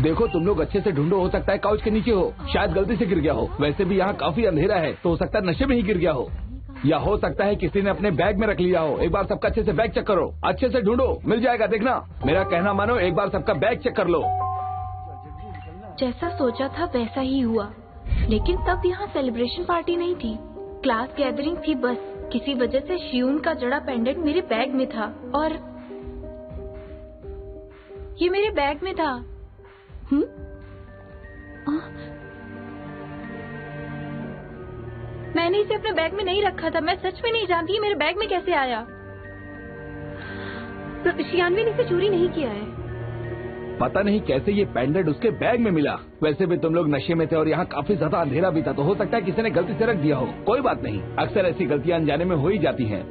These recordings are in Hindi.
देखो तुम लोग अच्छे से ढूंढो, हो सकता है काउच के नीचे हो, शायद गलती से गिर गया हो। वैसे भी यहाँ काफी अंधेरा है, तो हो सकता है नशे में ही गिर गया हो, या हो सकता है किसी ने अपने बैग में रख लिया हो। एक बार सबका अच्छे से बैग चेक करो, अच्छे से ढूंढो, मिल जाएगा। देखना, मेरा कहना मानो, एक बार सबका बैग चेक कर लो। जैसा सोचा था वैसा ही हुआ, लेकिन तब यहाँ सेलिब्रेशन पार्टी नहीं थी, क्लास गैदरिंग थी बस। किसी वजह से शियून का जड़ा पेंडेंट मेरे बैग में था, और ये मेरे बैग में था। मैंने इसे अपने बैग में नहीं रखा था। मैं सच में नहीं जानती मेरे बैग में कैसे आया। तो शियानवी ने इसे चोरी नहीं किया है। पता नहीं कैसे ये पेंडेंट उसके बैग में मिला। वैसे भी तुम लोग नशे में थे और यहाँ काफी ज्यादा अंधेरा भी था, तो हो सकता है किसी ने गलती से रख दिया हो। कोई बात नहीं, अक्सर ऐसी गलतियाँ अनजाने में हो ही जाती हैं।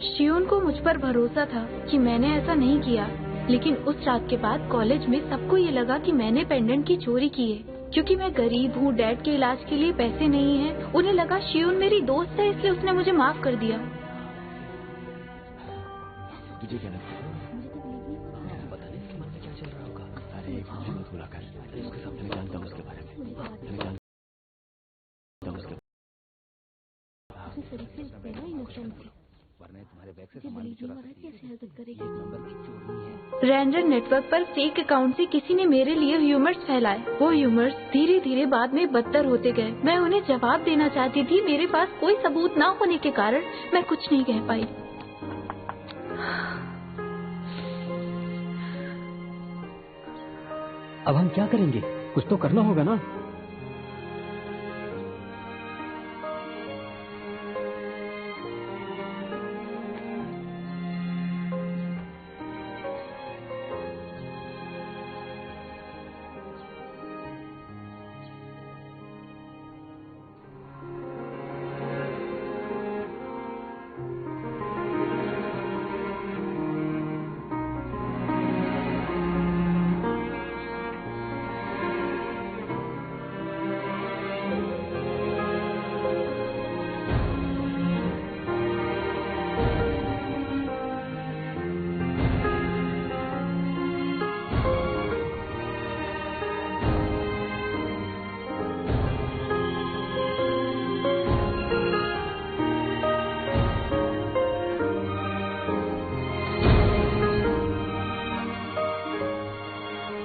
शियून को मुझ पर भरोसा था कि मैंने ऐसा नहीं किया, लेकिन उस रात के बाद कॉलेज में सबको ये लगा कि मैंने पेंडेंट की चोरी की है। क्योंकि मैं गरीब हूँ, डैड के इलाज के लिए पैसे नहीं हैं, उन्हें लगा शियून मेरी दोस्त है, इसलिए उसने मुझे माफ कर दिया। तुझे क्या लगता है? पता नहीं इसके मन में क्या चल रहा होगा। अरे मुझे मत बुला कर, उसके सामने मैं जानता हूँ उसके बारे में, मैं जानता हूँ उसके रेंजर नेटवर्क पर फेक अकाउंट से किसी ने मेरे लिए ह्यूमर्स फैलाए। वो ह्यूमर्स धीरे धीरे बाद में बदतर होते गए। मैं उन्हें जवाब देना चाहती थी, मेरे पास कोई सबूत ना होने के कारण मैं कुछ नहीं कह पाई। अब हम क्या करेंगे? कुछ तो करना होगा ना।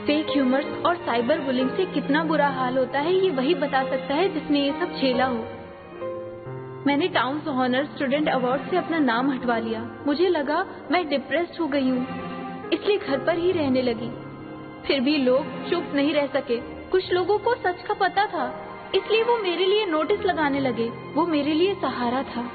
फेक ह्यूमर्स और साइबर बुलिंग से कितना बुरा हाल होता है, ये वही बता सकता है जिसने ये सब झेला हो। मैंने टाउन्स ऑनर स्टूडेंट अवार्ड से अपना नाम हटवा लिया। मुझे लगा मैं डिप्रेस्ड हो गई हूँ, इसलिए घर पर ही रहने लगी। फिर भी लोग चुप नहीं रह सके। कुछ लोगों को सच का पता था, इसलिए वो मेरे लिए नोटिस लगाने लगे। वो मेरे लिए सहारा था।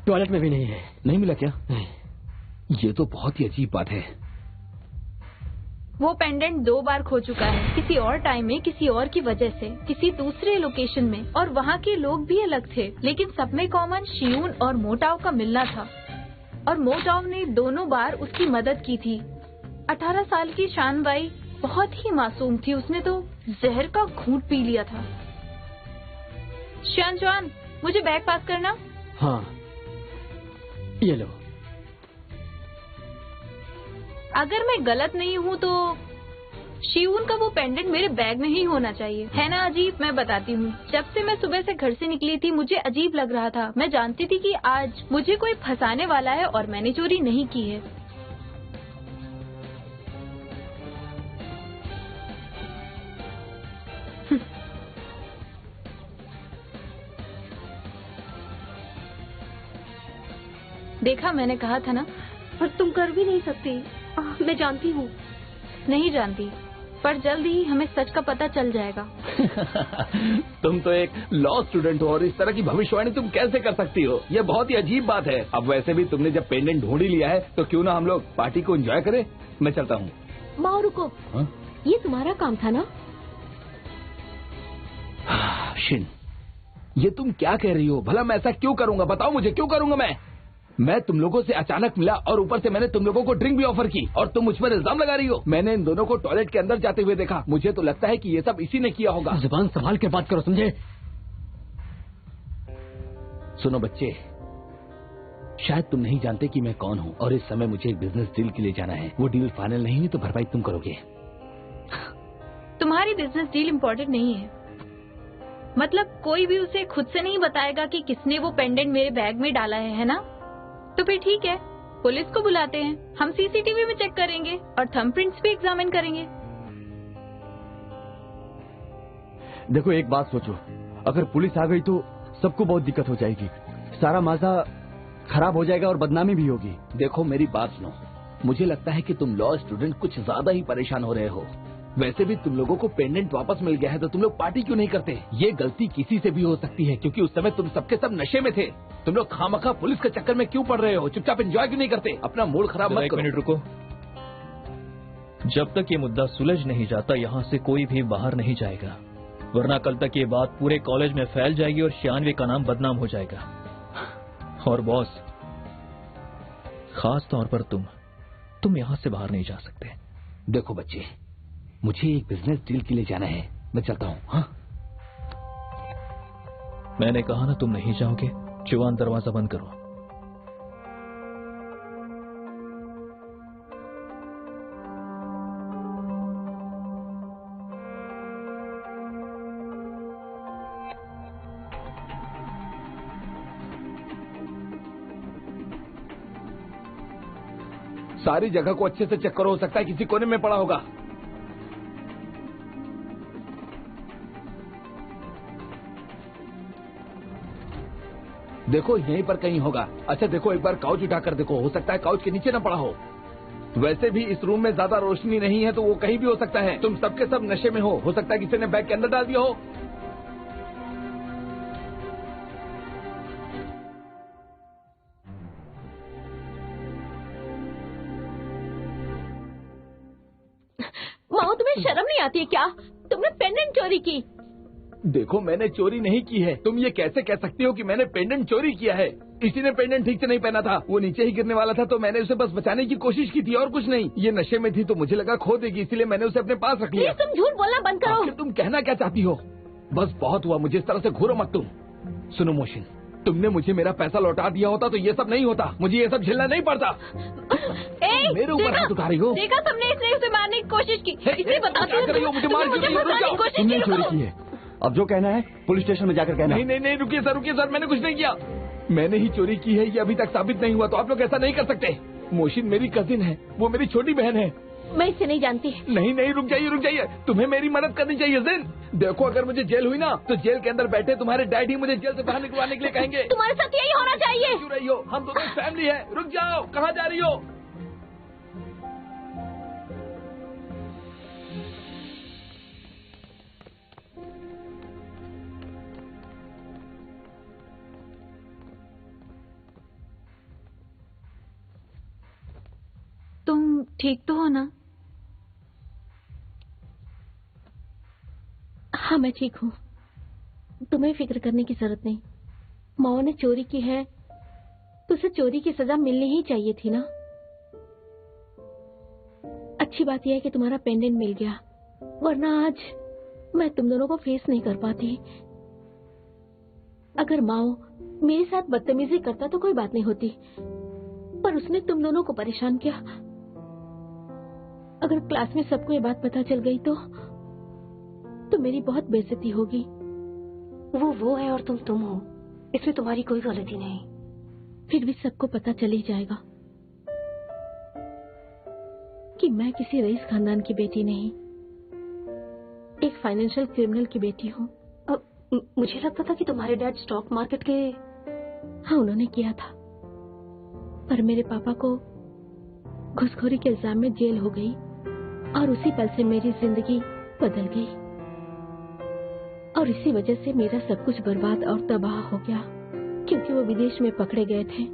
टॉयलेट में भी नहीं है। नहीं मिला क्या? नहीं। ये तो बहुत ही अजीब बात है। वो पेंडेंट 2 बार खो चुका है, किसी और टाइम में, किसी और की वजह से, किसी दूसरे लोकेशन में, और वहाँ के लोग भी अलग थे, लेकिन सब में कॉमन शियून और मोटाव का मिलना था। और मोटाव ने दोनों बार उसकी मदद की थी। 18 साल की शानवाई बहुत ही मासूम थी, उसने तो जहर का घूंट पी लिया था। शानजवान, मुझे बैग पास करना। हाँ, ये लो। अगर मैं गलत नहीं हूँ तो शिवून का वो पेंडेंट मेरे बैग में ही होना चाहिए, है ना? अजीब, मैं बताती हूँ। जब से मैं सुबह से घर से निकली थी मुझे अजीब लग रहा था। मैं जानती थी कि आज मुझे कोई फंसाने वाला है और मैंने चोरी नहीं की है। देखा, मैंने कहा था ना। पर तुम कर भी नहीं सकती। मैं जानती हूँ। नहीं जानती, पर जल्द ही हमें सच का पता चल जाएगा। तुम तो एक लॉ स्टूडेंट हो और इस तरह की भविष्यवाणी तुम कैसे कर सकती हो? ये बहुत ही अजीब बात है। अब वैसे भी तुमने जब पेंडेंट ढूंढ ही लिया है तो क्यों ना हम लोग पार्टी को एंजॉय करें। मैं चलता हूँ। माँ रुको। हाँ? ये तुम्हारा काम था ना? शिन, ये तुम क्या कह रही हो? भला मैं ऐसा क्यों करूंगा? बताओ मुझे, क्यों करूंगा मैं तुम लोगों से अचानक मिला और ऊपर से मैंने तुम लोगों को ड्रिंक भी ऑफर की और तुम मुझ पर इल्जाम लगा रही हो। मैंने इन दोनों को टॉयलेट के अंदर जाते हुए देखा। मुझे तो लगता है कि ये सब इसी ने किया होगा। जुबान संभाल के बात करो, समझे? सुनो बच्चे, शायद तुम नहीं जानते कि मैं कौन हूँ और इस समय मुझे एक बिजनेस डील के लिए जाना है। वो डील फाइनल नहीं हुई तो भरपाई तुम करोगे। तुम्हारी बिजनेस डील इम्पोर्टेंट नहीं है। मतलब कोई भी उसे खुद से नहीं बताएगा कि किसने वो पेंडेंट मेरे बैग में डाला है ना? तो फिर ठीक है, पुलिस को बुलाते हैं। हम सीसीटीवी में चेक करेंगे और थंबप्रिंट्स भी एग्जामिन करेंगे। देखो, एक बात सोचो, अगर पुलिस आ गई तो सबको बहुत दिक्कत हो जाएगी। सारा माजा खराब हो जाएगा और बदनामी भी होगी। देखो मेरी बात सुनो, मुझे लगता है कि तुम लॉ स्टूडेंट कुछ ज्यादा ही परेशान हो रहे हो। वैसे भी तुम लोगों को पेंडेंट वापस मिल गया है तो तुम लोग पार्टी क्यों नहीं करते? ये गलती किसी से भी हो सकती है क्योंकि उस समय तुम सबके सब नशे में थे। तुम लोग खामखा पुलिस के चक्कर में क्यों पड़ रहे हो? चुपचाप एंजॉय क्यों नहीं करते? अपना मूड खराब मत एक करो। मिनट रुको। जब तक ये मुद्दा सुलझ नहीं जाता यहाँ से कोई भी बाहर नहीं जाएगा, वरना कल तक ये बात पूरे कॉलेज में फैल जाएगी और शियानवी का नाम बदनाम हो जाएगा। और बॉस, खास तौर पर तुम यहाँ से बाहर नहीं जा सकते। देखो बच्चे, मुझे एक बिजनेस डील के लिए जाना है। मैं चलता हूँ। हाँ, मैंने कहा ना तुम नहीं जाओगे। जुवान, दरवाजा बंद करो। सारी जगह को अच्छे से चेक करो, हो सकता है किसी कोने में पड़ा होगा। देखो यहीं पर कहीं होगा। अच्छा देखो, एक बार काउच उठाकर देखो, हो सकता है काउच के नीचे न पड़ा हो। वैसे भी इस रूम में ज्यादा रोशनी नहीं है तो वो कहीं भी हो सकता है। तुम सबके सब नशे में हो सकता है किसी ने बैग के अंदर डाल दिया हो। माँ, तुम्हें शर्म नहीं आती है क्या? तुमने पेंडेंट चोरी की। देखो मैंने चोरी नहीं की है। तुम ये कैसे कह सकती हो कि मैंने पेंडेंट चोरी किया है? इसी ने पेंडेंट ठीक से नहीं पहना था, वो नीचे ही गिरने वाला था तो मैंने उसे बस बचाने की कोशिश की थी और कुछ नहीं। ये नशे में थी तो मुझे लगा खो देगी, इसलिए मैंने उसे अपने पास रख लिया। तुम झूठ बोलना बंद करो। आखिर तुम कहना क्या चाहती हो? बस बहुत हुआ, मुझे इस तरह से घूरो मत तुम। सुनो मोशिन, तुमने मुझे मेरा पैसा लौटा दिया होता तो ये सब नहीं होता। मुझे ये सब झेलना नहीं पड़ता। मेरे ऊपर हाथ उठा रही हो? देखा तुमने, इसने उसे मारने की कोशिश की। इसलिए बताती हूँ, मुझे मार क्यों रही हो? रुक जाओ। तुमने चोरी की है, अब जो कहना है पुलिस स्टेशन में जाकर कहना। नहीं नहीं नहीं, रुकिए सर, मैंने कुछ नहीं किया। मैंने ही चोरी की है, ये अभी तक साबित नहीं हुआ तो आप लोग ऐसा नहीं कर सकते। मोशिन मेरी कजिन है, वो मेरी छोटी बहन है। मैं इसे नहीं जानती। नहीं नहीं, रुक जाइए। तुम्हें मेरी मदद करनी चाहिए जिन। देखो अगर मुझे जेल हुई ना तो जेल के अंदर बैठे तुम्हारे डैडी मुझे जेल से बाहर निकलवाने के लिए कहेंगे। तुम्हारे साथ यही होना चाहिए। क्यों रही हो? हम दोनों फैमिली है। रुक जाओ, कहाँ जा रही हो? तुम ठीक तो हो ना? हाँ मैं ठीक हूँ, तुम्हें फिक्र करने की जरूरत नहीं। माओ ने चोरी की है तो उसे चोरी की सजा मिलनी ही चाहिए थी ना। अच्छी बात यह है कि तुम्हारा पेंडेंट मिल गया, वरना आज मैं तुम दोनों को फेस नहीं कर पाती। अगर माओ मेरे साथ बदतमीजी करता तो कोई बात नहीं होती, पर उसने तुम दोनों को परेशान किया। अगर क्लास में सबको ये बात पता चल गई तो मेरी बहुत बेइज्जती होगी। वो है और तुम हो, इसमें तुम्हारी कोई गलती नहीं। फिर भी सबको पता चल ही जाएगा कि मैं किसी रईस खानदान की बेटी नहीं, एक फाइनेंशियल क्रिमिनल की बेटी हूँ। मुझे लगता था कि तुम्हारे डैड स्टॉक मार्केट के। हाँ, उन्होंने किया था, पर मेरे पापा को घूसखोरी के इल्जाम में जेल हो गई और उसी पल से मेरी जिंदगी बदल गई और इसी वजह से मेरा सब कुछ बर्बाद और तबाह हो गया, क्योंकि वो विदेश में पकड़े गए थे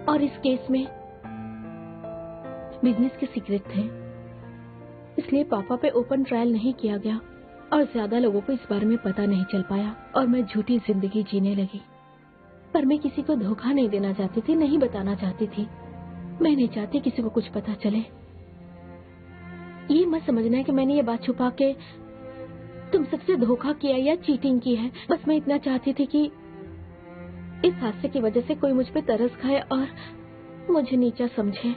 और इस केस में बिजनेस के सीक्रेट थे, इसलिए पापा पे ओपन ट्रायल नहीं किया गया और ज्यादा लोगों को इस बारे में पता नहीं चल पाया और मैं झूठी जिंदगी जीने लगी। पर मैं किसी को धोखा नहीं देना चाहती थी, नहीं बताना चाहती थी। मैं नहीं चाहती किसी को कुछ पता चले। ये मत समझना है कि मैंने ये बात छुपा के तुम सबसे धोखा किया या चीटिंग की है। बस मैं इतना चाहती थी कि इस हादसे की वजह से कोई मुझ पे तरस खाए और मुझे नीचा समझे।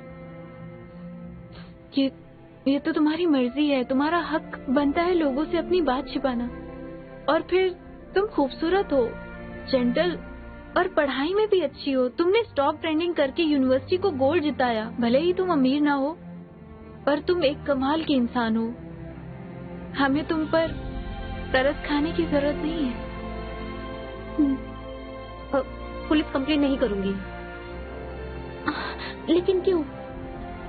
ये तो तुम्हारी मर्जी है, तुम्हारा हक बनता है लोगों से अपनी बात छिपाना। और फिर तुम खूबसूरत हो, जेंटल और पढ़ाई में भी अच्छी हो। तुमने स्टॉक ट्रेडिंग करके यूनिवर्सिटी को गोल्ड जिताया। भले ही तुम अमीर ना हो, पर तुम एक कमाल की इंसान हो। हमें तुम पर तरस खाने की जरूरत नहीं है। पुलिस कंप्लेंट नहीं करूंगी। लेकिन क्यों?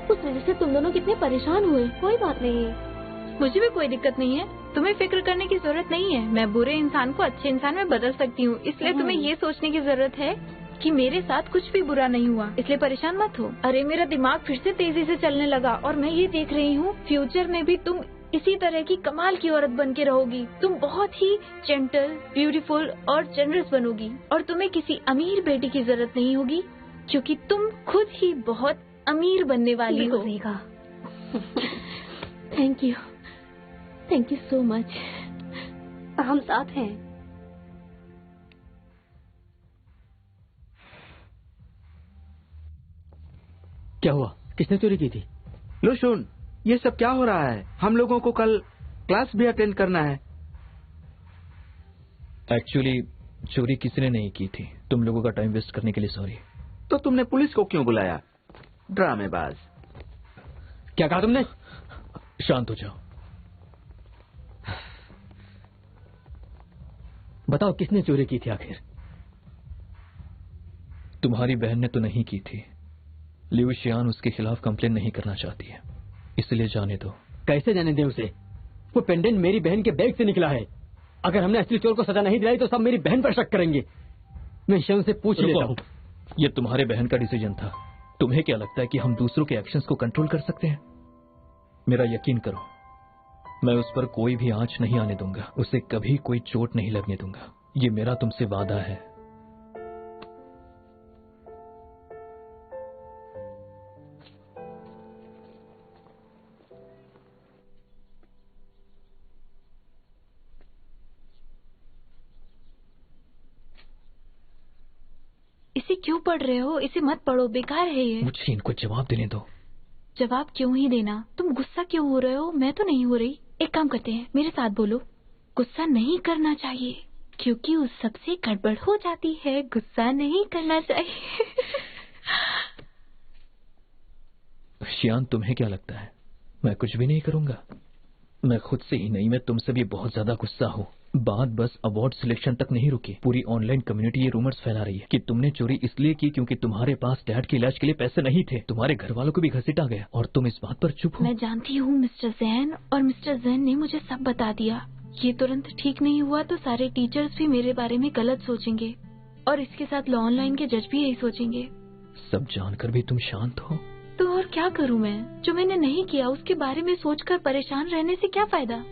उस वजह से तुम दोनों कितने परेशान हुए। कोई बात नहीं, मुझे भी कोई दिक्कत नहीं है। तुम्हें फिक्र करने की जरूरत नहीं है। मैं बुरे इंसान को अच्छे इंसान में बदल सकती हूँ, इसलिए तुम्हें ये सोचने की जरूरत है कि मेरे साथ कुछ भी बुरा नहीं हुआ, इसलिए परेशान मत हो। अरे मेरा दिमाग फिर से तेजी से चलने लगा और मैं ये देख रही हूँ फ्यूचर में भी तुम इसी तरह की कमाल की औरत बन के रहोगी। तुम बहुत ही जेंटल, ब्यूटीफुल और जनरस बनोगी और तुम्हें किसी अमीर बेटी की जरूरत नहीं होगी, क्योंकि तुम खुद ही बहुत अमीर बनने वाली हो। सही कहा। Thank you so much. हम साथ हैं। क्या हुआ? किसने चोरी की थी? लो सुन, ये सब क्या हो रहा है? हम लोगों को कल क्लास भी अटेंड करना है। एक्चुअली चोरी किसी ने नहीं की थी। तुम लोगों का टाइम वेस्ट करने के लिए सॉरी। तो तुमने पुलिस को क्यों बुलाया? ड्रामेबाज। क्या कहा तुमने? शांत हो जाओ। बताओ किसने चोरी की थी आखिर? तुम्हारी बहन ने तो नहीं की थी। लियू शियान उसके खिलाफ कंप्लेन नहीं करना चाहती है, इसलिए जाने दो। कैसे जाने दें उसे? वो पेंडेंट मेरी बहन के बैग से निकला है। अगर हमने असली चोर को सजा नहीं दिलाई तो सब मेरी बहन पर शक करेंगे। मैं शियान से पूछ लेता हूँ। ये तुम्हारे बहन का डिसीजन था। तुम्हें क्या लगता है कि हम दूसरों के एक्शंस को कंट्रोल कर सकते हैं? मेरा यकीन करो, मैं उस पर कोई भी आंच नहीं आने दूंगा। उसे कभी कोई चोट नहीं लगने दूंगा। ये मेरा तुमसे वादा है। इसे क्यों पढ़ रहे हो? इसे मत पढ़ो, बेकार है ये। मुझे इनको जवाब देने दो। जवाब क्यों ही देना? तुम गुस्सा क्यों हो रहे हो? मैं तो नहीं हो रही। एक काम करते हैं, मेरे साथ बोलो। गुस्सा नहीं करना चाहिए, क्योंकि उस सबसे गड़बड़ हो जाती है। गुस्सा नहीं करना चाहिए। शियान, तुम्हें क्या लगता है मैं कुछ भी नहीं करूंगा? मैं खुद से ही नहीं, मैं तुमसे भी बहुत ज्यादा गुस्सा हूँ। बात बस अवार्ड सिलेक्शन तक नहीं रुकी। पूरी ऑनलाइन कम्युनिटी ये रूमर्स फैला रही है कि तुमने चोरी इसलिए की क्योंकि तुम्हारे पास डैड के इलाज के लिए पैसे नहीं थे। तुम्हारे घर वालों को भी घसीटा गया और तुम इस बात पर चुप हो। मैं जानती हूँ मिस्टर जैन, और मिस्टर जैन ने मुझे सब बता दिया। ये तुरंत ठीक नहीं हुआ तो सारे टीचर्स भी मेरे बारे में गलत सोचेंगे और इसके साथ लॉ ऑनलाइन के जज भी यही सोचेंगे। सब जानकर भी तुम शांत हो? तो और क्या करूँ मैं? जो मैंने नहीं किया उसके बारे में सोचकर परेशान रहने से क्या फायदा?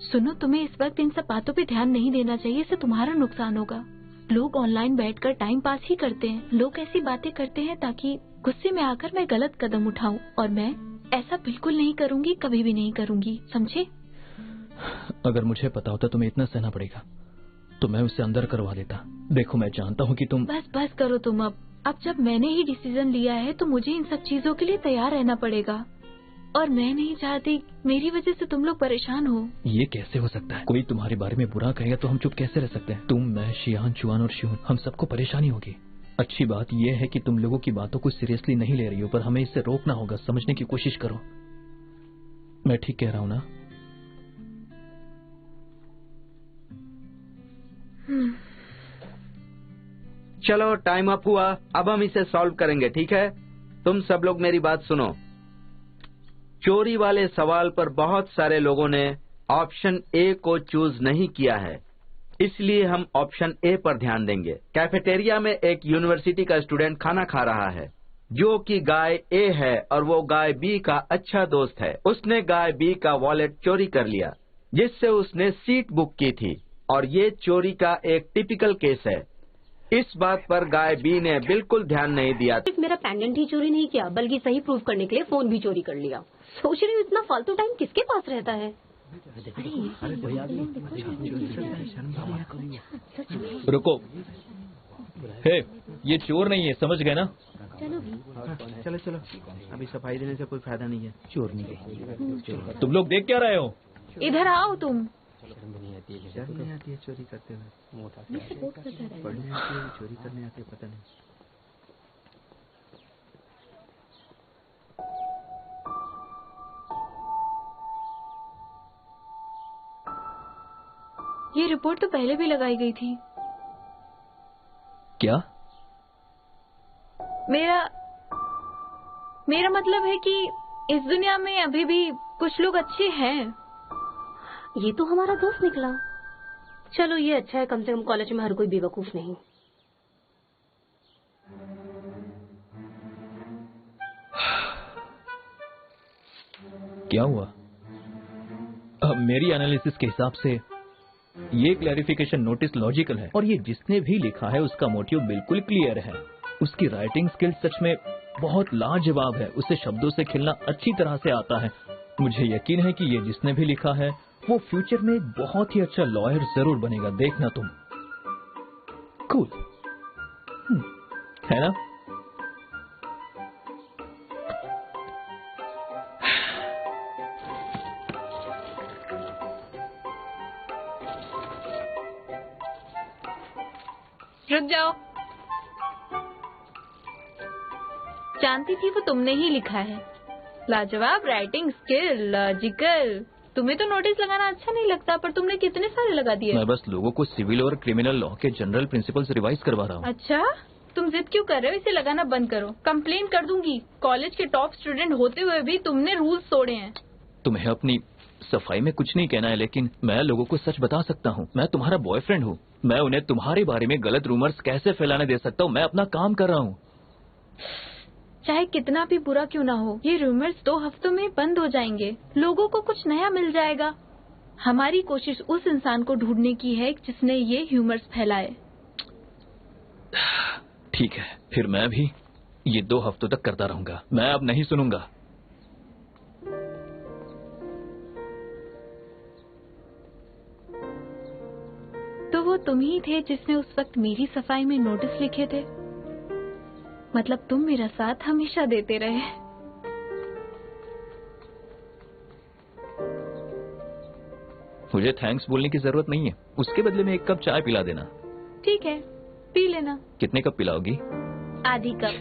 सुनो, तुम्हें इस वक्त इन सब बातों पे ध्यान नहीं देना चाहिए, इससे तुम्हारा नुकसान होगा। लोग ऑनलाइन बैठकर टाइम पास ही करते हैं। लोग ऐसी बातें करते हैं ताकि गुस्से में आकर मैं गलत कदम उठाऊं, और मैं ऐसा बिल्कुल नहीं करूंगी, कभी भी नहीं करूंगी, समझे? अगर मुझे पता होता तुम्हें इतना सहना पड़ेगा तो मैं उसे अंदर करवा देता। देखो, मैं जानता हूँ कि तुम... बस करो तुम अब। अब जब मैंने ही डिसीजन लिया है तो मुझे इन सब चीजों के लिए तैयार रहना पड़ेगा, और मैं नहीं चाहती मेरी वजह से तुम लोग परेशान हो। ये कैसे हो सकता है? कोई तुम्हारे बारे में बुरा कहेगा तो हम चुप कैसे रह सकते हैं? तुम, मैं, शियान, चुआन और शिवन, हम सबको परेशानी होगी। अच्छी बात यह है कि तुम लोगों की बातों को सीरियसली नहीं ले रही हो, पर हमें इससे रोकना होगा। समझने की कोशिश करो। मैं ठीक कह रहा हूँ ना? चलो, टाइम अप हुआ। अब हम इसे सॉल्व करेंगे, ठीक है? तुम सब लोग मेरी बात सुनो। चोरी वाले सवाल पर बहुत सारे लोगों ने ऑप्शन ए को चूज नहीं किया है, इसलिए हम ऑप्शन ए पर ध्यान देंगे। कैफेटेरिया में एक यूनिवर्सिटी का स्टूडेंट खाना खा रहा है, जो कि गाय ए है और वो गाय बी का अच्छा दोस्त है। उसने गाय बी का वॉलेट चोरी कर लिया, जिससे उसने सीट बुक की थी, और ये चोरी का एक टिपिकल केस है। इस बात पर गाय बी ने बिल्कुल ध्यान नहीं दिया। सिर्फ मेरा पेंडेंट ही चोरी नहीं किया, बल्कि सही प्रूफ करने के लिए फोन भी चोरी कर लिया। सोच रही हूँ इतना फालतू टाइम किसके पास रहता है। रुको, हे, ये चोर नहीं है, समझ गए ना? चलो चलो, अभी सफाई देने से कोई फायदा नहीं है। चोर नहीं। तुम लोग देख क्या रहे हो? इधर आओ तुम। नहीं आती है चोरी करते हुए, पढ़ने आती है, चोरी करने आती है, पता नहीं। ये रिपोर्ट तो पहले भी लगाई गई थी। क्या? मेरा मतलब है कि इस दुनिया में अभी भी कुछ लोग अच्छे हैं। ये तो हमारा दोस्त निकला। चलो, ये अच्छा है, कम से कम कॉलेज में हर कोई बेवकूफ नहीं। क्या हुआ? अब मेरी एनालिसिस के हिसाब से ये क्लैरिफिकेशन नोटिस लॉजिकल है, और ये जिसने भी लिखा है उसका मोटिव बिल्कुल क्लियर है। उसकी राइटिंग स्किल सच में बहुत लाजवाब है। उसे शब्दों से खिलना अच्छी तरह से आता है। मुझे यकीन है कि ये जिसने भी लिखा है वो फ्यूचर में एक बहुत ही अच्छा लॉयर जरूर बनेगा। देखना तुम। कूल है ना? रुक जाओ। जानती थी वो तुमने ही लिखा है। लाजवाब राइटिंग स्किल, लॉजिकल। तुम्हें तो नोटिस लगाना अच्छा नहीं लगता, पर तुमने कितने सारे लगा दिए। मैं बस लोगों को सिविल और क्रिमिनल लॉ के जनरल प्रिंसिपल्स रिवाइज करवा रहा हूँ। अच्छा, तुम जिद क्यों कर रहे हो? इसे लगाना बंद करो। कंप्लेन कर दूंगी। कॉलेज के टॉप स्टूडेंट होते हुए भी तुमने रूल्स तोड़े हैं। तुम्हें अपनी सफाई में कुछ नहीं कहना है, लेकिन मैं लोगों को सच बता सकता हूँ। मैं तुम्हारा बॉयफ्रेंड हूँ। मैं उन्हें तुम्हारे बारे में गलत रूमर्स कैसे फैलाने दे सकता हूँ? मैं अपना काम कर रहा हूँ। चाहे कितना भी बुरा क्यों ना हो, ये रूमर्स 2 हफ्तों में बंद हो जाएंगे। लोगों को कुछ नया मिल जाएगा। हमारी कोशिश उस इंसान को ढूंढने की है जिसने ये ह्यूमर्स फैलाए। ठीक है, फिर मैं भी ये 2 हफ्तों तक करता रहूंगा। मैं अब नहीं सुनूंगा। तो वो तुम ही थे जिसने उस वक्त मेरी सफाई में नोटिस लिखे थे। मतलब तुम मेरा साथ हमेशा देते रहे। मुझे थैंक्स बोलने की जरूरत नहीं है। उसके बदले में 1 कप चाय पिला देना। ठीक है, पी लेना। कितने कप पिलाओगी? आधी कप।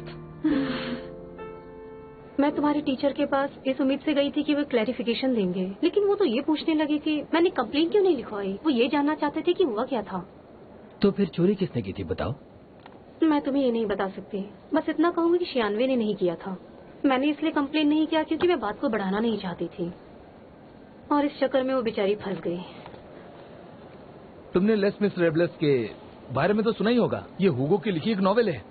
मैं तुम्हारे टीचर के पास इस उम्मीद से गई थी कि वो क्लैरिफिकेशन देंगे, लेकिन वो तो ये पूछने लगे कि मैंने कंप्लेंट क्यों नहीं लिखवाई। वो ये जानना चाहते थे कि हुआ क्या था। तो फिर चोरी किसने की थी, बताओ। मैं तुम्हें ये नहीं बता सकती। बस इतना कहूंगी कि शियानवे ने नहीं किया था। मैंने इसलिए कंप्लेंट नहीं किया क्योंकि मैं बात को बढ़ाना नहीं चाहती थी, और इस चक्कर में वो बेचारी फंस गई। तुमने लेस मिसरेबल्स के बारे में तो सुना ही होगा। ये हुगो की लिखी एक नॉवेल है।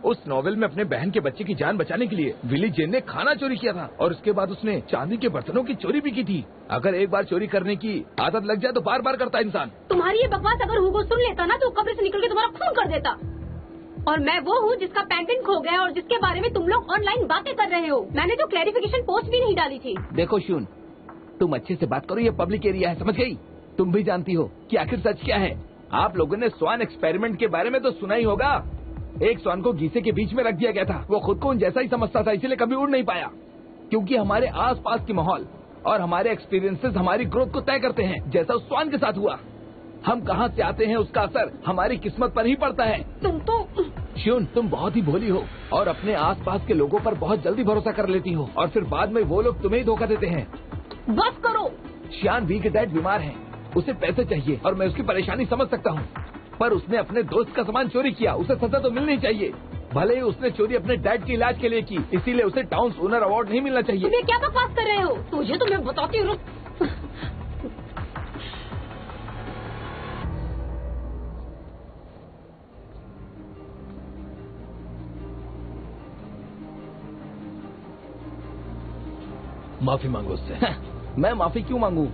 उस नॉवेल में अपने बहन के बच्चे की जान बचाने के लिए विली जेन ने खाना चोरी किया था, और उसके बाद उसने चांदी के बर्तनों की चोरी भी की थी। अगर एक बार चोरी करने की आदत लग जाए तो बार बार करता है इंसान। तुम्हारी ये बकवास अगर हुगो सुन लेता ना तो कब्र से निकल के तुम्हारा खून कर देता। और मैं वो हूँ जिसका पेंडेंट खो गया और जिसके बारे में तुम लोग ऑनलाइन बातें कर रहे हो। मैंने तो क्लैरिफिकेशन पोस्ट भी नहीं डाली थी। देखो शून, तुम अच्छे से बात करो, ये पब्लिक एरिया है, समझ गई? तुम भी जानती हो कि आखिर सच क्या है। आप लोगों ने स्वान एक्सपेरिमेंट के बारे में तो सुना ही होगा। एक स्वान को गीसे के बीच में रख दिया गया था। वो खुद को उन जैसा ही समझता था, इसीलिए कभी उड़ नहीं पाया। क्योंकि हमारे आसपास की माहौल और हमारे एक्सपीरियंसेस हमारी ग्रोथ को तय करते हैं, जैसा उस स्वान के साथ हुआ। हम कहाँ से आते हैं उसका असर हमारी किस्मत पर ही पड़ता है। तुम तो श्यून, तुम बहुत ही भोली हो और अपने आसपास के लोगों पर बहुत जल्दी भरोसा कर लेती हो और फिर बाद में वो लोग तुम्हें ही धोखा देते हैं। बस करो। श्यान वी के डैड बीमार हैं, उसे पैसे चाहिए और मैं उसकी परेशानी समझ सकता हूँ, पर उसने अपने दोस्त का सामान चोरी किया, उसे सजा तो मिलनी चाहिए। भले ही उसने चोरी अपने डैड के इलाज के लिए की, इसीलिए उसे टाउन ओनर अवार्ड नहीं मिलना चाहिए। तुम ये क्या बकवास कर रहे हो? तुझे तो मैं बताती हूँ। माफी मांगो उससे। मैं माफी क्यों मांगू?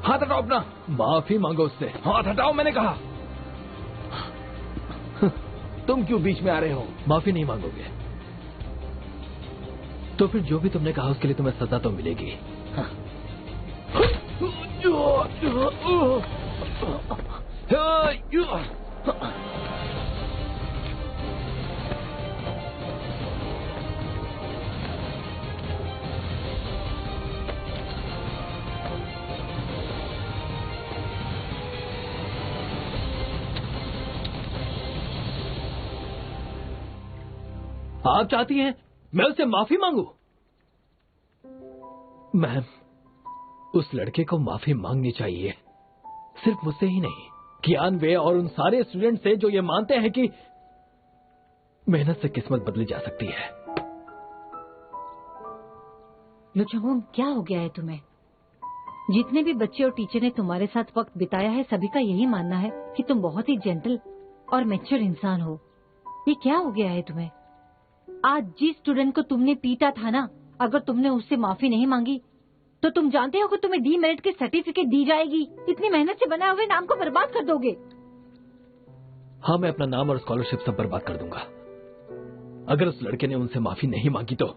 हाथ हटाओ अपना। माफी मांगो उससे। हाथ हटाओ, मैंने कहा। तुम क्यों बीच में आ रहे हो? माफी नहीं मांगोगे तो फिर जो भी तुमने कहा उसके लिए तुम्हें सजा तो मिलेगी। आप चाहती हैं मैं उससे माफी मांगू? मैम, उस लड़के को माफी मांगनी चाहिए, सिर्फ मुझसे ही नहीं, कियान वे और उन सारे स्टूडेंट से जो ये मानते हैं कि मेहनत से किस्मत बदली जा सकती है। लुचंगोंग, क्या हो गया है तुम्हें? जितने भी बच्चे और टीचर ने तुम्हारे साथ वक्त बिताया है, सभी का यही मानना है कि तुम बहुत ही जेंटल और मैच्योर इंसान हो। ये क्या हो गया है तुम्हें? आज जिस स्टूडेंट को तुमने पीटा था ना, अगर तुमने उससे माफी नहीं मांगी तो तुम जानते हो कि तुम्हें डीमेरिट की सर्टिफिकेट दी जाएगी। इतनी मेहनत से बनाए हुए नाम को बर्बाद कर दोगे। हाँ, मैं अपना नाम और स्कॉलरशिप सब बर्बाद कर दूंगा अगर उस लड़के ने उनसे माफी नहीं मांगी तो।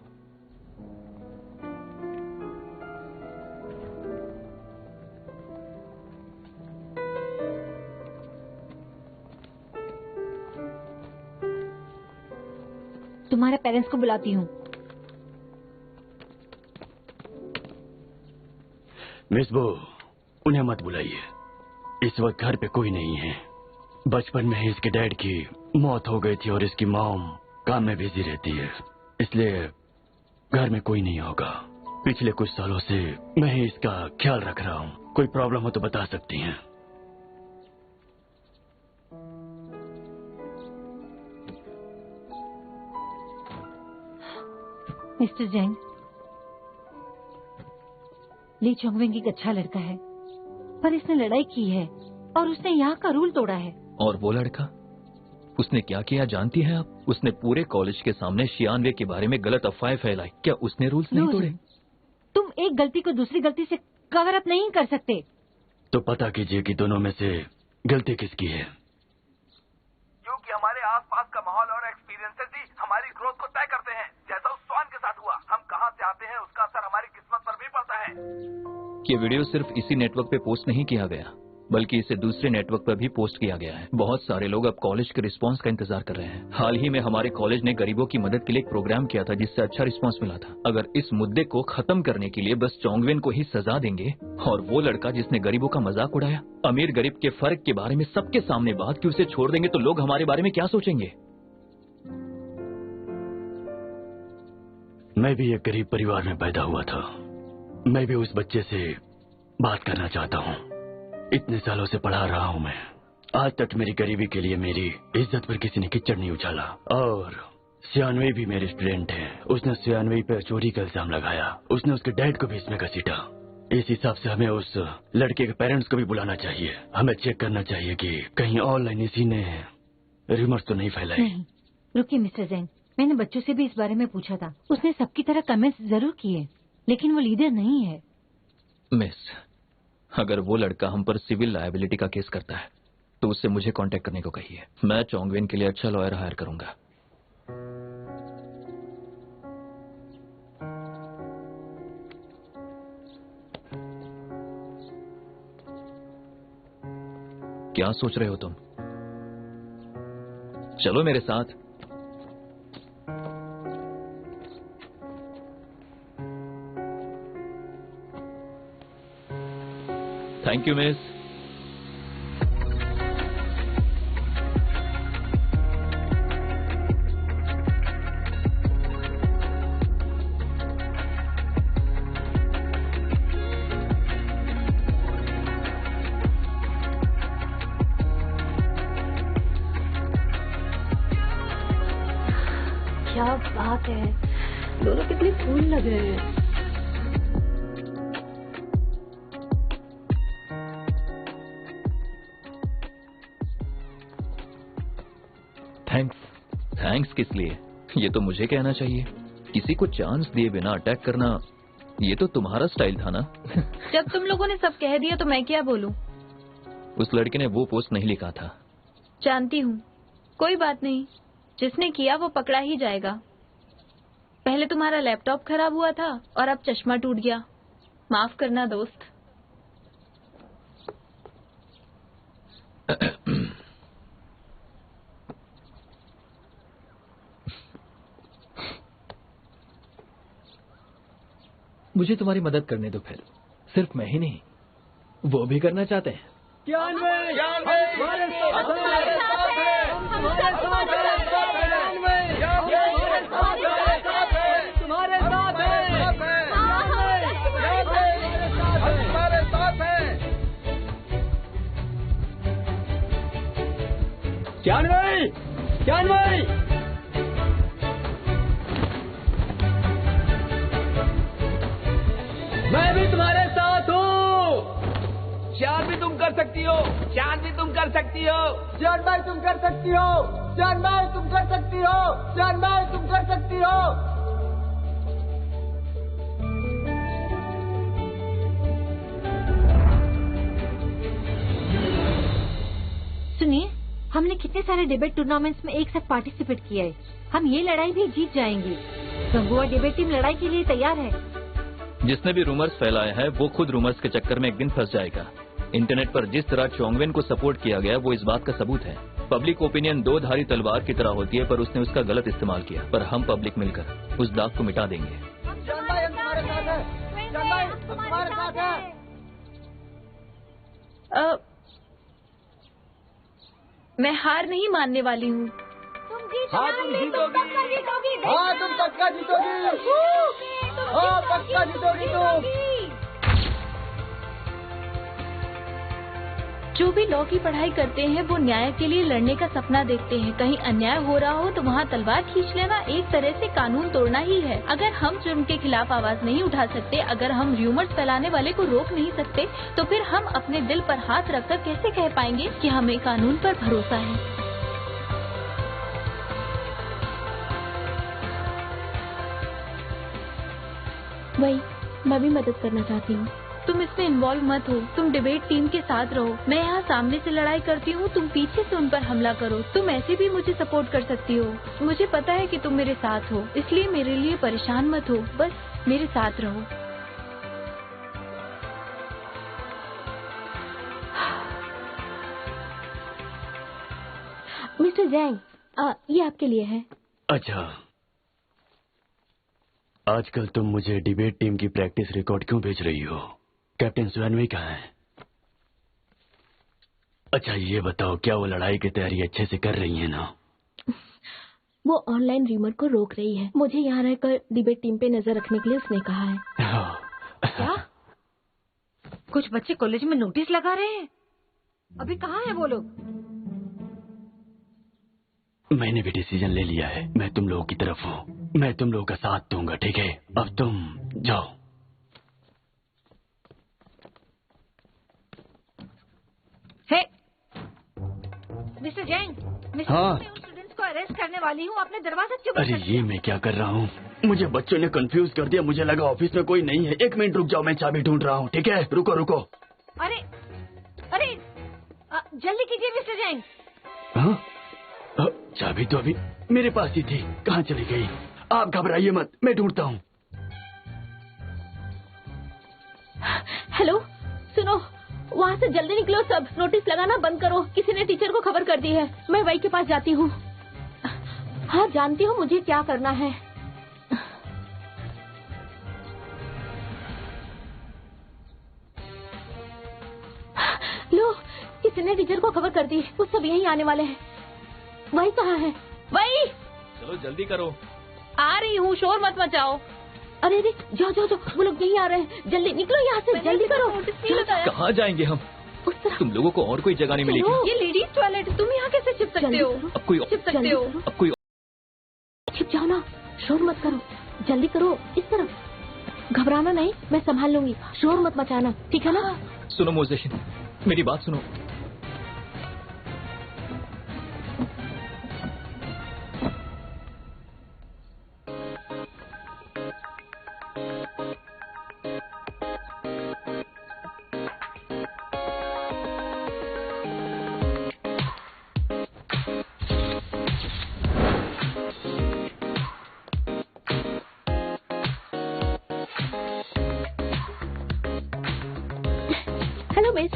तुम्हारे पेरेंट्स को बुलाती हूँ। मिस बो, उन्हें मत बुलाइए, इस वक्त घर पे कोई नहीं है। बचपन में ही इसके डैड की मौत हो गई थी और इसकी मॉम काम में बिजी रहती है, इसलिए घर में कोई नहीं होगा। पिछले कुछ सालों से मैं ही इसका ख्याल रख रहा हूँ। कोई प्रॉब्लम हो तो बता सकती हैं। मिस्टर जैंग, ली चोंगवेंग एक अच्छा लड़का है, पर इसने लड़ाई की है और उसने यहाँ का रूल तोड़ा है। और वो लड़का, उसने क्या किया जानती हैं आप? उसने पूरे कॉलेज के सामने शियानवे के बारे में गलत अफवाहें फैलाई। क्या उसने रूल्स नहीं तोड़े? तुम एक गलती को दूसरी गलती से कवर अप नहीं कर सकते। तो पता कीजिए कि दोनों में से गलती किसकी है। क्योंकि हमारे आसपास का माहौल और एक्सपीरियंसेस ही हमारी ग्रोथ को तय करते हैं, जैसा उस स्वान के साथ हुआ। हम कहाँ से आते हैं उसका असर हमारी किस्मत पर भी पड़ता है। ये वीडियो सिर्फ इसी नेटवर्क पे पोस्ट नहीं किया गया, बल्कि इसे दूसरे नेटवर्क पर भी पोस्ट किया गया है। बहुत सारे लोग अब कॉलेज के रिस्पांस का इंतजार कर रहे हैं। हाल ही में हमारे कॉलेज ने गरीबों की मदद के लिए एक प्रोग्राम किया था, जिससे अच्छा रिस्पांस मिला था। अगर इस मुद्दे को खत्म करने के लिए बस चोंगवेन को ही सजा देंगे, और वो लड़का जिसने गरीबों का मजाक उड़ाया, अमीर गरीब के फर्क के बारे में सबके सामने बात की, उसे छोड़ देंगे तो लोग हमारे बारे में क्या सोचेंगे? मैं भी एक गरीब परिवार में पैदा हुआ था। मैं भी उस बच्चे से बात करना चाहता हूँ। इतने सालों से पढ़ा रहा हूँ मैं। आज तक मेरी गरीबी के लिए मेरी इज्जत पर किसी ने कीचड़ नहीं उछाला। और सियानवे भी मेरे स्टूडेंट है। उसने सियानवे पर चोरी का इल्जाम लगाया। उसने उसके डैड को भी इसमें घसीटा। इस हिसाब से हमें उस लड़के के पेरेंट्स को भी बुलाना चाहिए। हमें चेक करना चाहिए कि कहीं ऑनलाइन इसी ने रूमर्स तो नहीं फैलाए। नहीं, रुकिए मिस्टर जैन, मैंने बच्चों से भी इस बारे में पूछा था। उसने सबकी तरह कमेंट्स जरूर किए, लेकिन वो लीडर नहीं है। मिस, अगर वो लड़का हम पर सिविल लायबिलिटी का केस करता है तो उससे मुझे कांटेक्ट करने को कहिए। मैं चोंगवेन के लिए अच्छा लॉयर हायर करूंगा। क्या सोच रहे हो तुम? चलो मेरे साथ। Thank you miss. क्या बात है, दोनों कितने कूल लग रहे हैं। थैंक्स किस लिए? ये तो मुझे कहना चाहिए। किसी को चांस दिए बिना अटैक करना, ये तो तुम्हारा स्टाइल था ना। जब तुम लोगों ने सब कह दिया तो मैं क्या बोलूं? उस लड़के ने वो पोस्ट नहीं लिखा था। जानती हूँ, कोई बात नहीं, जिसने किया वो पकड़ा ही जाएगा। पहले तुम्हारा लैपटॉप खराब हुआ था और अब चश्मा टूट गया। माफ करना दोस्त। मुझे तुम्हारी मदद करने दो फिर। सिर्फ मैं ही नहीं, वो भी करना चाहते हैं। जानवी, मैं भी तुम्हारे साथ हूँ। जान भी तुम कर सकती हो, जान भी तुम कर सकती हो, जान भाई तुम कर सकती हो, जान भाई तुम कर सकती हो, जान भाई तुम कर सकती हो। सुनिए, हमने कितने सारे डिबेट टूर्नामेंट्स में एक साथ पार्टिसिपेट किया है। हम ये लड़ाई भी जीत जाएंगे। गंगुआ डिबेट टीम लड़ाई के लिए तैयार है। जिसने भी रूमर्स फैलाया है वो खुद रूमर्स के चक्कर में एक दिन फंस जाएगा। इंटरनेट पर जिस तरह चोंगवेन को सपोर्ट किया गया वो इस बात का सबूत है। पब्लिक ओपिनियन दो धारी तलवार की तरह होती है, पर उसने उसका गलत इस्तेमाल किया। पर हम पब्लिक मिलकर उस दाग को मिटा देंगे। जान भाई हम तुम्हारे साथ हैं। जान भाई हम तुम्हारे साथ हैं। मैं हार नहीं मानने वाली हूँ। हाँ तुम जीतोगी। हाँ तुम पक्का जीतोगी। हाँ पक्का जीतोगी तुम। जो भी लॉ की पढ़ाई करते हैं वो न्याय के लिए लड़ने का सपना देखते हैं। कहीं अन्याय हो रहा हो तो वहाँ तलवार खींच लेना एक तरह से कानून तोड़ना ही है। अगर हम जुर्म के खिलाफ आवाज नहीं उठा सकते, अगर हम र्यूमर्स फैलाने वाले को रोक नहीं सकते, तो फिर हम अपने दिल पर हाथ रखकर कैसे कह पाएंगे कि हमें कानून पर भरोसा है? वही, मैं भी मदद करना चाहती हूँ। तुम इसमें इन्वॉल्व मत हो, तुम डिबेट टीम के साथ रहो। मैं यहाँ सामने से लड़ाई करती हूँ, तुम पीछे से उन पर हमला करो। तुम ऐसे भी मुझे सपोर्ट कर सकती हो। मुझे पता है कि तुम मेरे साथ हो, इसलिए मेरे लिए परेशान मत हो, बस मेरे साथ रहो। मिस्टर जैंग, ये आपके लिए है। अच्छा, आजकल तुम मुझे डिबेट टीम की प्रैक्टिस रिकॉर्ड क्यों भेज रही हो? कैप्टन सुनवी कहाँ है? अच्छा ये बताओ, क्या वो लड़ाई की तैयारी अच्छे से कर रही है ना? वो ऑनलाइन र्यूमर को रोक रही है। मुझे यहाँ रहकर डिबेट टीम पे नजर रखने के लिए उसने कहा है। क्या? कुछ बच्चे कॉलेज में नोटिस लगा रहे हैं? अभी कहाँ है वो लोग? मैंने भी डिसीजन ले लिया है। मैं तुम लोगों की तरफ हूँ। मैं तुम लोगों का साथ दूंगा, ठीक है? अब तुम जाओ। हे, मिस्टर जैंग, मिस्टर हाँ। मैं उन स्टूडेंट्स को अरेस्ट करने वाली हूँ। आपने दरवाजा क्यों बंद अरे कर ये दिया? मैं क्या कर रहा हूँ? मुझे बच्चों ने कंफ्यूज कर दिया। मुझे लगा ऑफिस में कोई नहीं है। एक मिनट रुक जाओ, मैं चाबी ढूंढ रहा हूँ, ठीक है? रुको रुको। अरे अरे जल्दी कीजिए मिस्टर जैंग। हाँ? चाबी तो अभी मेरे पास ही थी, कहाँ चली गई? आप घबराइए मत, मैं ढूंढता हूँ। हेलो, सुनो, वहाँ से जल्दी निकलो सब। नोटिस लगाना बंद करो। किसी ने टीचर को खबर कर दी है। मैं वही के पास जाती हूँ। हाँ जानती हूँ मुझे क्या करना है। लो, किसी ने टीचर को खबर कर दी, वो सब यहीं आने वाले हैं। वही कहाँ है? वही। चलो जल्दी करो। आ रही हूँ, शोर मत मचाओ। अरे अरे जाओ जाओ जाओ, वो लोग यहीं आ रहे हैं, जल्दी निकलो यहाँ से, जल्दी करो। कहाँ जाएंगे हम? उस तरफ। तुम लोगों को और कोई जगह नहीं मिलेगी। ये लेडीज टॉयलेट, तुम यहाँ कैसे छिप सकते हो? अब कोई छिप सकते हो? अब कोई छिप जाओ ना, शोर मत करो, जल्दी करो, इस तरफ। घबराना नहीं, मैं संभाल लूंगी, शोर मत मचाना, ठीक है ना? सुनो मोजेशन, मेरी बात सुनो। Hello miss.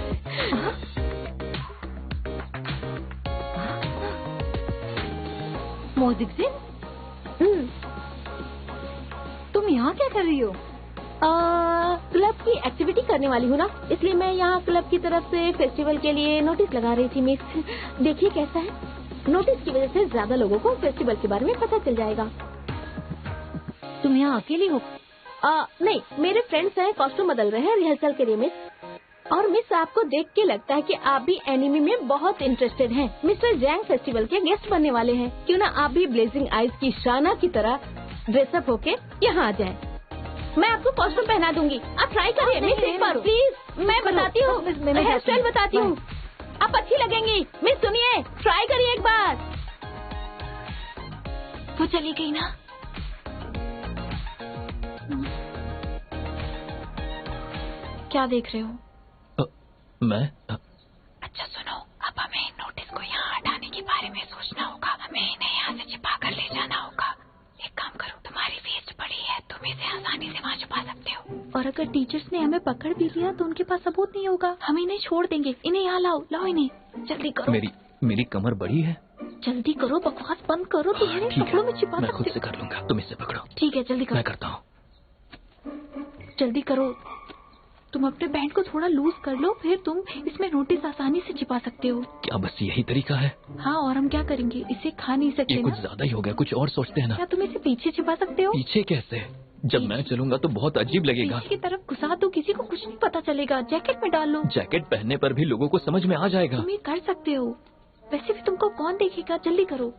मोजिक्सिन, तुम यहाँ क्या कर रही हो? क्लब की एक्टिविटी करने वाली हूँ ना, इसलिए मैं यहाँ क्लब की तरफ से फेस्टिवल के लिए नोटिस लगा रही थी मिस। देखिए कैसा है, नोटिस की वजह से ज्यादा लोगों को फेस्टिवल के बारे में पता चल जाएगा। तुम यहाँ अकेली हो? नहीं, मेरे फ्रेंड्स हैं, कॉस्ट्यूम बदल रहे हैं रिहर्सल के लिए मिस। और मिस आपको देख के लगता है कि आप भी एनिमी में बहुत इंटरेस्टेड हैं। मिस्टर जैंग फेस्टिवल के गेस्ट बनने वाले हैं, क्यों ना आप भी ब्लेजिंग आइज की शाना की तरह ड्रेसअप होके यहाँ आ जाएं। मैं आपको कॉस्ट्यूम पहना दूंगी, आप ट्राई करिए मिस एक बार प्लीज। मैं बताती हूँ, हेयर स्टाइल बताती हूँ, आप अच्छी लगेंगी मिस। सुनिए, ट्राई करिए एक बार। वो चली गई ना? क्या देख रहे हो? मैं अच्छा सुनो, अब हमें नोटिस को यहाँ हटाने के बारे में सोचना होगा। हमें इन्हें यहाँ से छिपा कर ले जाना होगा। एक काम करो, तुम्हारी वेस्ट पड़ी है, तुम इसे आसानी से वहाँ छुपा सकते हो। और अगर टीचर्स ने हमें पकड़ भी लिया तो उनके पास सबूत नहीं होगा, हम इन्हें छोड़ देंगे। इन्हें यहाँ लाओ, लाओ इन्हें, जल्दी करो। मेरी कमर बड़ी है। जल्दी करो, बकवास बंद करो, तुम इन्हें कपड़ों में छिपा मैं सकते खुद हो। से कर लूंगा, तुम इसे पकड़ो। ठीक है, जल्दी करो। मैं करता हूँ। जल्दी करो, तुम अपने बैंड को थोड़ा लूज कर लो, फिर तुम इसमें नोटिस आसानी से छिपा सकते हो। क्या बस यही तरीका है? हाँ, और हम क्या करेंगे, इसे खा नहीं सकते ये ना। कुछ ज्यादा ही हो गया, कुछ और सोचते हैं ना। क्या तुम इसे पीछे छिपा सकते हो? पीछे कैसे? जब मैं चलूंगा तो बहुत अजीब लगेगा। पीछे की तरफ घुसा दो, किसी को कुछ नहीं पता चलेगा। जैकेट में डाल लो। जैकेट पहनने पर भी लोगों को समझ में आ जाएगा। तुम ये कर सकते हो, वैसे भी तुमको कौन देखेगा। जल्दी करो।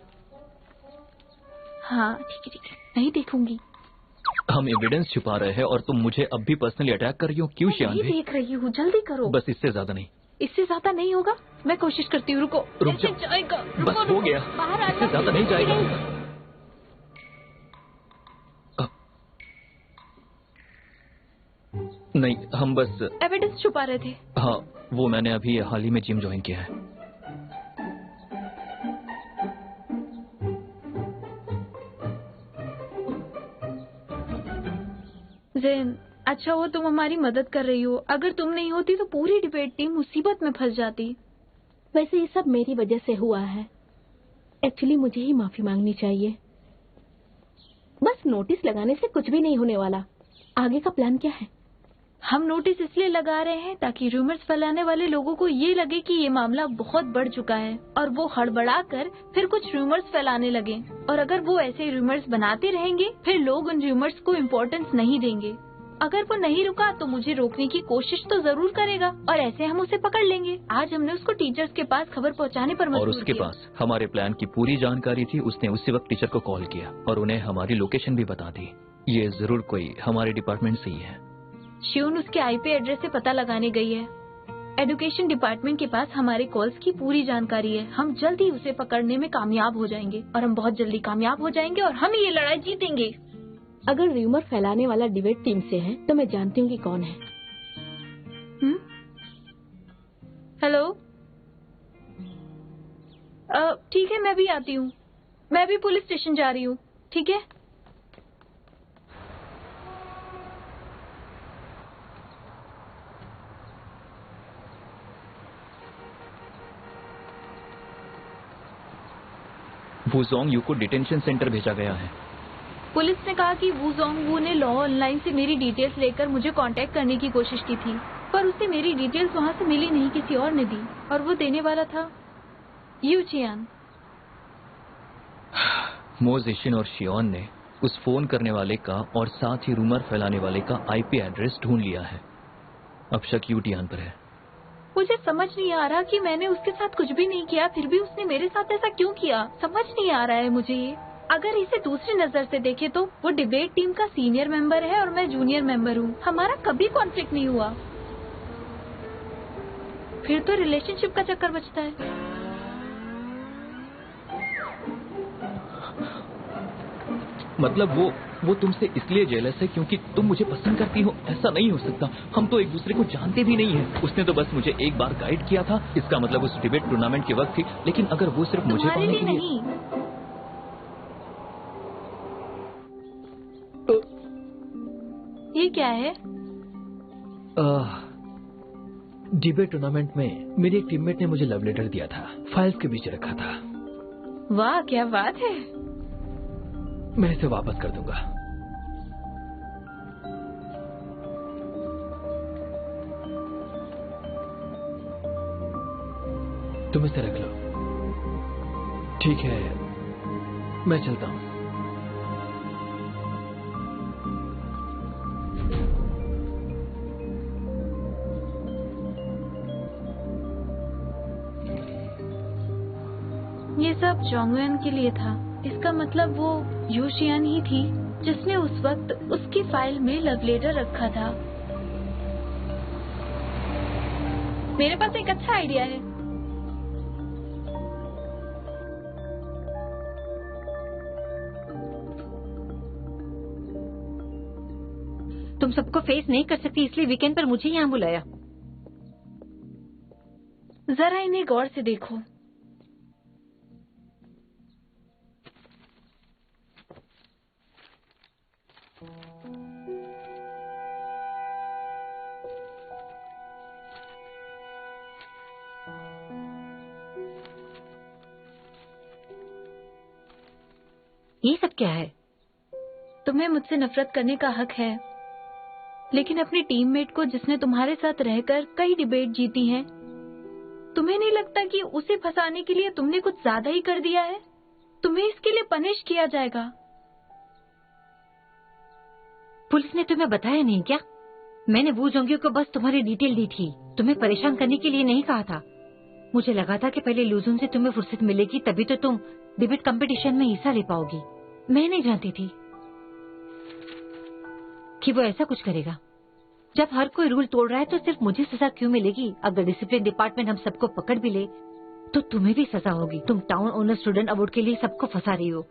हाँ ठीक है, नहीं देखूंगी। हम एविडेंस छुपा रहे हैं और तुम मुझे अब भी पर्सनली अटैक कर रही हो। क्यों मैं नहीं शानवी? देख रही हूँ, जल्दी करो। बस इससे ज्यादा नहीं। इससे ज्यादा नहीं होगा, मैं कोशिश करती हूँ। रुको, रुक ऐसे जाओ। जाएगा। बस रुको, हो गया, बाहर आ इससे जाओ। ज्यादा नहीं जाएगा। नहीं, हम बस एविडेंस छुपा रहे थे। हाँ, वो मैंने अभी हाल ही में जिम ज्वाइन किया है। ज़ेन, अच्छा हो तुम हमारी मदद कर रही हो। अगर तुम नहीं होती तो पूरी डिबेट टीम मुसीबत में फंस जाती। वैसे ये सब मेरी वजह से हुआ है। एक्चुअली मुझे ही माफी मांगनी चाहिए। बस नोटिस लगाने से कुछ भी नहीं होने वाला। आगे का प्लान क्या है? हम नोटिस इसलिए लगा रहे हैं ताकि रूमर्स फैलाने वाले लोगों को ये लगे कि ये मामला बहुत बढ़ चुका है और वो हड़बड़ा कर फिर कुछ रूमर्स फैलाने लगे। और अगर वो ऐसे रूमर्स बनाते रहेंगे फिर लोग उन रूमर्स को इम्पोर्टेंस नहीं देंगे। अगर वो नहीं रुका तो मुझे रोकने की कोशिश तो जरूर करेगा और ऐसे हम उसे पकड़ लेंगे। आज हमने उसको टीचर्स के पास खबर पहुंचाने पर और मजबूर उसके किया। पास हमारे प्लान की पूरी जानकारी थी। उसने उसी वक्त टीचर को कॉल किया और उन्हें हमारी लोकेशन भी बता दी। ये जरूर कोई हमारे डिपार्टमेंट से ही है। श्यून उसके आईपी एड्रेस से पता लगाने गई है। एजुकेशन डिपार्टमेंट के पास हमारे कॉल्स की पूरी जानकारी है। हम जल्दी उसे पकड़ने में कामयाब हो जाएंगे और हम बहुत जल्दी कामयाब हो जाएंगे और हम ये लड़ाई जीतेंगे। अगर र्यूमर फैलाने वाला डिबेट टीम से है तो मैं जानती हूँ कि कौन है। हेलो, ठीक है, मैं भी आती हूँ। मैं भी पुलिस स्टेशन जा रही हूँ। ठीक है। वू जोंग यू को डिटेंशन सेंटर भेजा गया है। पुलिस ने कहा कि वू जोंग वू ने लॉ ऑनलाइन से मेरी डिटेल्स लेकर मुझे कांटेक्ट करने की कोशिश की थी, पर उसे मेरी डिटेल्स वहां से मिली नहीं, किसी और ने दी, और वो देने वाला था यू चियान। मो जिशिन और शियोन ने उस फोन करने वाले का और साथ ही रूमर फैलाने वाले का आईपी एड्रेस ढूंढ लिया है। अब शक यू टियान पर है। मुझे समझ नहीं आ रहा कि मैंने उसके साथ कुछ भी नहीं किया, फिर भी उसने मेरे साथ ऐसा क्यों किया, समझ नहीं आ रहा है मुझे ये। अगर इसे दूसरी नजर से देखे तो वो डिबेट टीम का सीनियर मेंबर है और मैं जूनियर मेंबर हूँ, हमारा कभी कॉन्फ्लिक्ट नहीं हुआ, फिर तो रिलेशनशिप का चक्कर बचता है। मतलब वो तुमसे इसलिए जेलस है क्योंकि तुम मुझे पसंद करती हो? ऐसा नहीं हो सकता, हम तो एक दूसरे को जानते भी नहीं है। उसने तो बस मुझे एक बार गाइड किया था, इसका मतलब उस डिबेट टूर्नामेंट के वक्त थी, लेकिन अगर वो सिर्फ मुझे पाने के लिए नहीं। ये क्या है? डिबेट टूर्नामेंट में मेरी एक टीममेट ने मुझे लव लेटर दिया था, फाइल्स के बीच रखा था। वाह क्या बात है। मैं इसे वापस कर दूंगा। तुम इसे रख लो। ठीक है, मैं चलता हूं। ये सब जोंगवेन के लिए था, इसका मतलब वो यू शियान ही थी जिसने उस वक्त उसकी फाइल में लव लेटर रखा था। मेरे पास एक अच्छा आइडिया है। तुम सबको फेस नहीं कर सकती इसलिए वीकेंड पर मुझे यहाँ बुलाया। जरा इन्हें गौर से देखो। ये सब क्या है? तुम्हें मुझसे नफरत करने का हक है, लेकिन अपनी टीममेट को जिसने तुम्हारे साथ रहकर कई डिबेट जीती हैं, तुम्हें नहीं लगता कि उसे फंसाने के लिए तुमने कुछ ज्यादा ही कर दिया है? तुम्हें इसके लिए पनिश किया जाएगा। पुलिस ने तुम्हें बताया नहीं क्या? मैंने वू जोंग्यू को बस तुम्हारी डिटेल दी थी, तुम्हें परेशान करने के लिए नहीं कहा था। मुझे लगा था कि पहले लूजून से तुम्हें फुर्सत मिलेगी, तभी तो तुम डिबेट कंपटीशन में हिस्सा ले पाओगी। मैं नहीं जानती थी कि वो ऐसा कुछ करेगा। जब हर कोई रूल तोड़ रहा है तो सिर्फ मुझे सजा क्यों मिलेगी? अगर डिसिप्लिन डिपार्टमेंट हम सबको पकड़ भी ले तो तुम्हें भी सजा होगी। तुम टाउन ओनर स्टूडेंट अवार्ड के लिए सबको फंसा रही हो।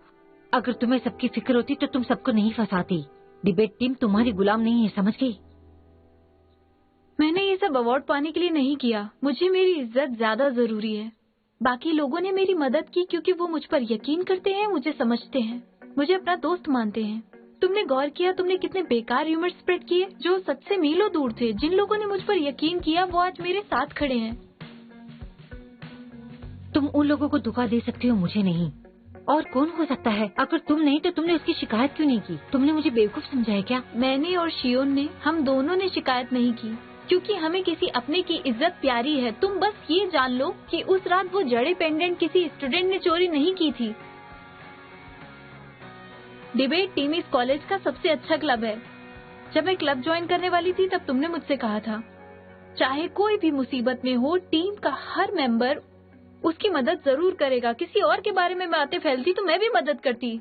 अगर तुम्हें सबकी फिक्र होती तो तुम सबको नहीं फंसाती। डिबेट टीम तुम्हारी गुलाम नहीं है, समझ गई? मैंने ये सब अवार्ड पाने के लिए नहीं किया, मुझे मेरी इज्जत ज्यादा जरूरी है। बाकी लोगों ने मेरी मदद की क्योंकि वो मुझ पर यकीन करते हैं, मुझे समझते हैं, मुझे अपना दोस्त मानते हैं। तुमने गौर किया तुमने कितने बेकार र्यूमर स्प्रेड किए जो सच से मीलों दूर थे। जिन लोगों ने मुझ पर यकीन किया वो आज मेरे साथ खड़े हैं। तुम उन लोगों को धोखा दे सकती हो, मुझे नहीं। और कौन हो सकता है? अगर तुम नहीं तो तुमने उसकी शिकायत क्यों नहीं की? तुमने मुझे बेवकूफ समझा है क्या? मैंने और शियोन ने, हम दोनों ने शिकायत नहीं की क्योंकि हमें किसी अपने की इज्जत प्यारी है। तुम बस ये जान लो कि उस रात वो जड़े पेंडेंट किसी स्टूडेंट ने चोरी नहीं की थी। डिबेट टीम इस कॉलेज का सबसे अच्छा क्लब है। जब मैं क्लब ज्वाइन करने वाली थी तब तुमने मुझसे कहा था चाहे कोई भी मुसीबत में हो, टीम का हर मेंबर उसकी मदद जरूर करेगा। किसी और के बारे में बातें फैलती तो मैं भी मदद करती।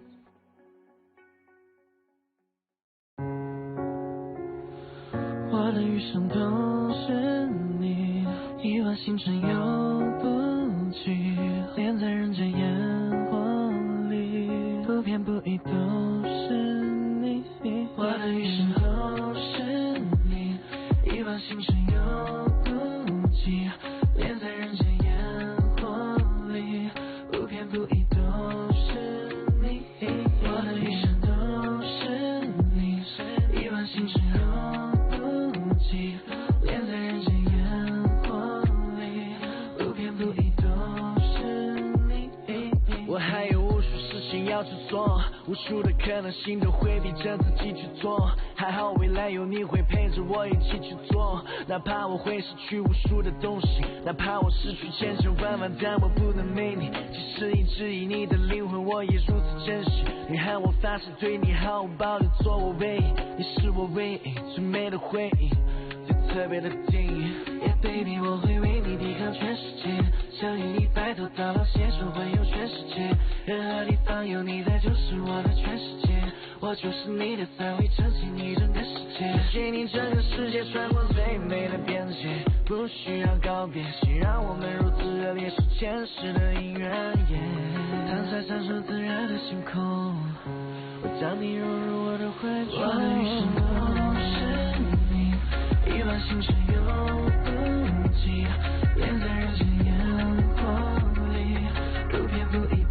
连在人间烟火里，不偏不倚都是到处做，无数的可能性都会逼着自己去做。还好未来有你会陪着我一起去做，哪怕我会失去无数的东西，哪怕我失去千千万万，但我不能没你。即使一直以你的灵魂，我也如此珍惜。女孩，我发誓对你毫无保留，做我唯一，你是我唯一最美的回忆，最特别的定义。Yeah baby， 我会为你抵抗全世界，想与你白头到老，携手环游全世界。任何地方有你在，就是我的全世界。我就是你的菜，会撑起你整个世界。给你整个世界，穿过最美的边界，不需要告别，谁让我们如此热烈，是前世的姻缘。躺在闪烁自然的星空，我将你融入我的怀中。我的余生都是你，一往情深永不及，恋在人间烟火里，不偏不倚。